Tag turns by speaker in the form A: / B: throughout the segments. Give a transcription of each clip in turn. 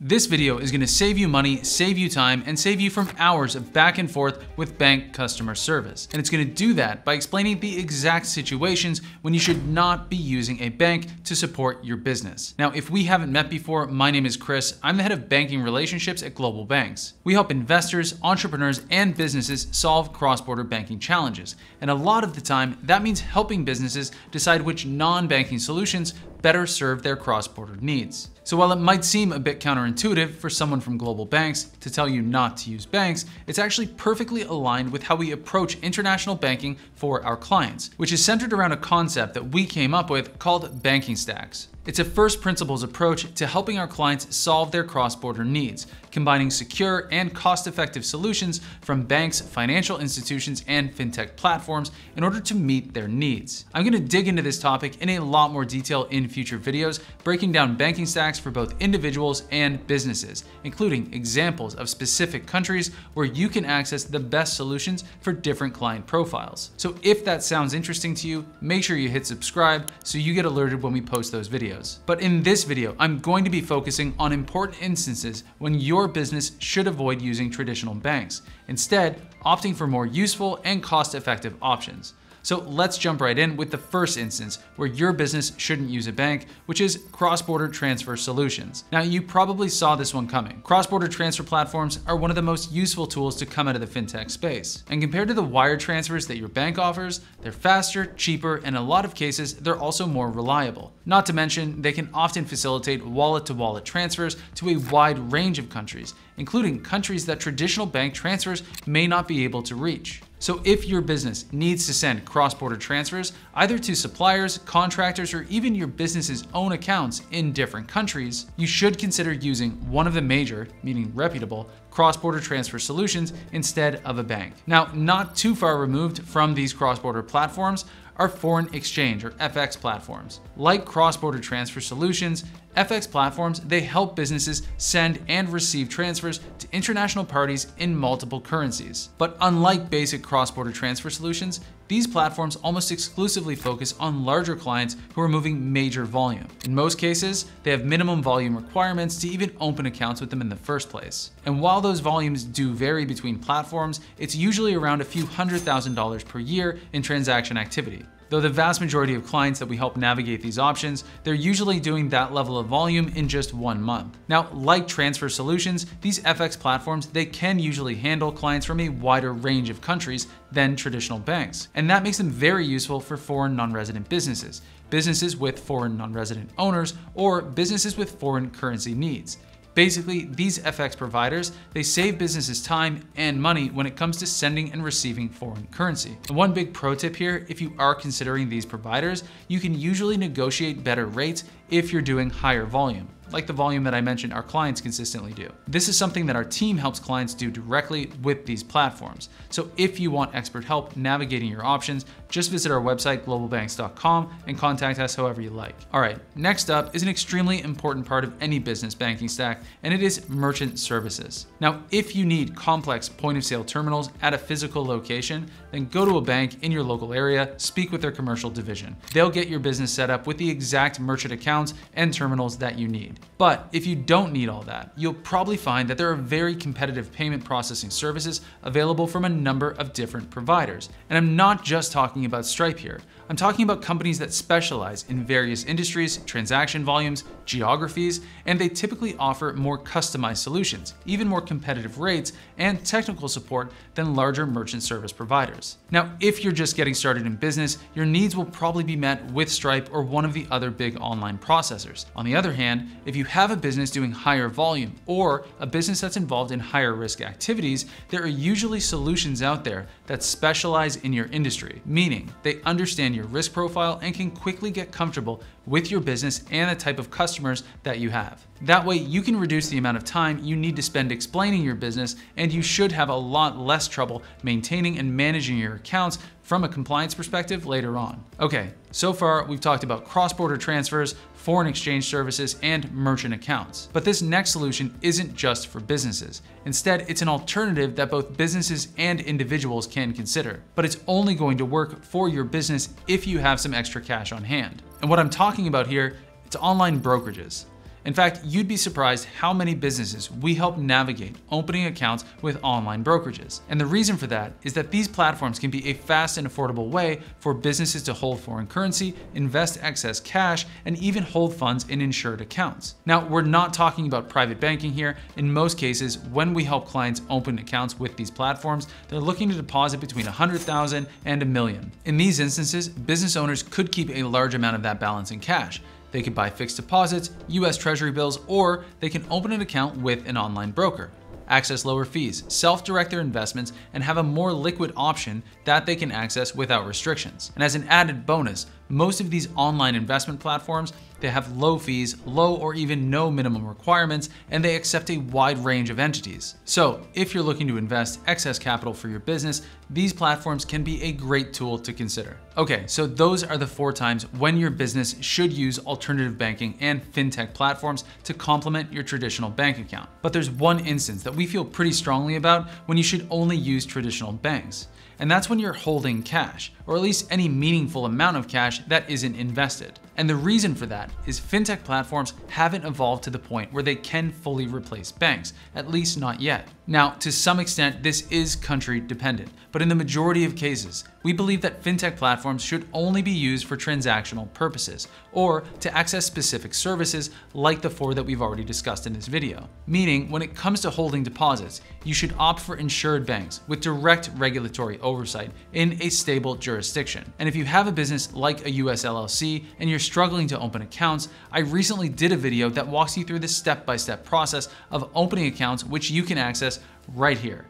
A: This video is going to save you money, save you time, and save you from hours of back and forth with bank customer service. And it's going to do that by explaining the exact situations when you should not be using a bank to support your business. Now, if we haven't met before, my name is Chris. I'm the head of banking relationships at GlobalBanks. We help investors, entrepreneurs, and businesses solve cross-border banking challenges. And a lot of the time, that means helping businesses decide which non-banking solutions better serve their cross-border needs. So while it might seem a bit counterintuitive for someone from GlobalBanks to tell you not to use banks, it's actually perfectly aligned with how we approach international banking for our clients, which is centered around a concept that we came up with called banking stacks. It's a first principles approach to helping our clients solve their cross-border needs, combining secure and cost-effective solutions from banks, financial institutions, and fintech platforms in order to meet their needs. I'm going to dig into this topic in a lot more detail in future videos, breaking down banking stacks for both individuals and businesses, including examples of specific countries where you can access the best solutions for different client profiles. So if that sounds interesting to you, make sure you hit subscribe so you get alerted when we post those videos. But in this video, I'm going to be focusing on important instances when your business should avoid using traditional banks, instead opting for more useful and cost-effective options. So let's jump right in with the first instance where your business shouldn't use a bank, which is cross-border transfer solutions. Now, you probably saw this one coming. Cross-border transfer platforms are one of the most useful tools to come out of the fintech space. And compared to the wire transfers that your bank offers, they're faster, cheaper, and in a lot of cases, they're also more reliable. Not to mention, they can often facilitate wallet-to-wallet transfers to a wide range of countries, including countries that traditional bank transfers may not be able to reach. So if your business needs to send cross-border transfers, either to suppliers, contractors, or even your business's own accounts in different countries, you should consider using one of the major, meaning reputable, cross-border transfer solutions instead of a bank. Now, not too far removed from these cross-border platforms are foreign exchange or FX platforms. Like cross-border transfer solutions, FX platforms, they help businesses send and receive transfers to international parties in multiple currencies. But unlike basic cross-border transfer solutions, these platforms almost exclusively focus on larger clients who are moving major volume. In most cases, they have minimum volume requirements to even open accounts with them in the first place. And while those volumes do vary between platforms, it's usually around a few $100,000 per year in transaction activity. Though the vast majority of clients that we help navigate these options, they're usually doing that level of volume in just 1 month. Now, like transfer solutions, these FX platforms, they can usually handle clients from a wider range of countries than traditional banks. And that makes them very useful for foreign non-resident businesses, businesses with foreign non-resident owners, or businesses with foreign currency needs. Basically, these FX providers, they save businesses time and money when it comes to sending and receiving foreign currency. And one big pro tip here, if you are considering these providers, you can usually negotiate better rates if you're doing higher volume, like the volume that I mentioned our clients consistently do. This is something that our team helps clients do directly with these platforms. So if you want expert help navigating your options, just visit our website, globalbanks.com, and contact us however you like. All right, next up is an extremely important part of any business banking stack, and it is merchant services. Now, if you need complex point-of-sale terminals at a physical location, then go to a bank in your local area, speak with their commercial division. They'll get your business set up with the exact merchant accounts and terminals that you need. But if you don't need all that, you'll probably find that there are very competitive payment processing services available from a number of different providers. And I'm not just talking about Stripe here. I'm talking about companies that specialize in various industries, transaction volumes, geographies, and they typically offer more customized solutions, even more competitive rates, and technical support than larger merchant service providers. Now, if you're just getting started in business, your needs will probably be met with Stripe or one of the other big online processors. On the other hand, if you have a business doing higher volume or a business that's involved in higher risk activities, there are usually solutions out there that specialize in your industry, meaning they understand your risk profile and can quickly get comfortable with your business and the type of customers that you have. That way, you can reduce the amount of time you need to spend explaining your business, and you should have a lot less trouble maintaining and managing your accounts from a compliance perspective later on. Okay, so far we've talked about cross-border transfers, foreign exchange services, and merchant accounts. But this next solution isn't just for businesses. Instead, it's an alternative that both businesses and individuals can consider. But it's only going to work for your business if you have some extra cash on hand. And what I'm talking about here, it's online brokerages. In fact, you'd be surprised how many businesses we help navigate opening accounts with online brokerages. And the reason for that is that these platforms can be a fast and affordable way for businesses to hold foreign currency, invest excess cash, and even hold funds in insured accounts. Now, we're not talking about private banking here. In most cases, when we help clients open accounts with these platforms, they're looking to deposit between $100,000 and $1 million. In these instances, business owners could keep a large amount of that balance in cash. They could buy fixed deposits, US Treasury bills, or they can open an account with an online broker, access lower fees, self-direct their investments, and have a more liquid option that they can access without restrictions. And as an added bonus, most of these online investment platforms, they have low fees, low or even no minimum requirements, and they accept a wide range of entities. So if you're looking to invest excess capital for your business, these platforms can be a great tool to consider. Okay, so those are the 4 times when your business should use alternative banking and fintech platforms to complement your traditional bank account. But there's one instance that we feel pretty strongly about when you should only use traditional banks. And that's when you're holding cash, or at least any meaningful amount of cash that isn't invested. And the reason for that is fintech platforms haven't evolved to the point where they can fully replace banks, at least not yet. Now, to some extent, this is country dependent, but in the majority of cases, we believe that fintech platforms should only be used for transactional purposes, or to access specific services like the 4 that we've already discussed in this video. Meaning, when it comes to holding deposits, you should opt for insured banks with direct regulatory oversight in a stable jurisdiction. And if you have a business like a US LLC and you're struggling to open accounts, I recently did a video that walks you through the step-by-step process of opening accounts, which you can access right here.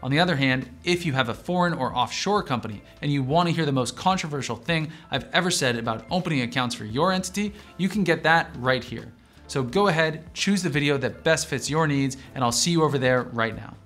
A: On the other hand, if you have a foreign or offshore company and you want to hear the most controversial thing I've ever said about opening accounts for your entity, you can get that right here. So go ahead, choose the video that best fits your needs, and I'll see you over there right now.